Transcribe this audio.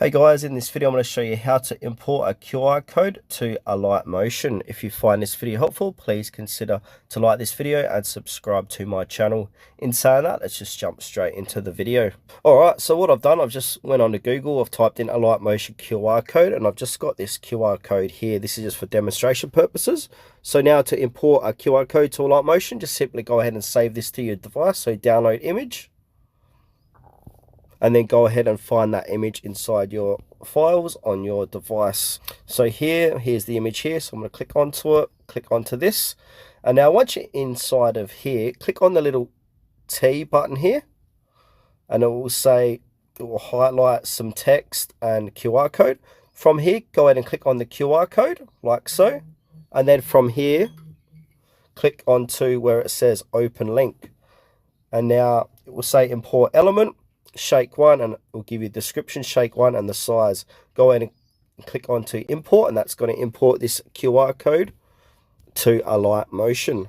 Hey guys, in this video I'm going to show you how to import a QR code to Alight Motion. If you find this video helpful, please consider to like this video and subscribe to my channel. In saying that, let's just jump straight into the video. Alright, so what I've done, I've just went on to Google, I've typed in Alight Motion QR code, and I've just got this QR code here. This is just for demonstration purposes. So now to import a QR code to Alight Motion, just simply go ahead and save this to your device. So download image, and then go ahead and find that image inside your files on your device. So here's the image here. So I'm going to click onto it, click onto this. And now once you're inside of here, click on the little T button here. And it will say, it will highlight some text and QR code. From here, go ahead and click on the QR code, like so. And then from here, click onto where it says open link. And now it will say import element. Shake one, and it will give you description, shake one, and the size. Go ahead and click onto import, and that's going to import this QR code to Alight Motion.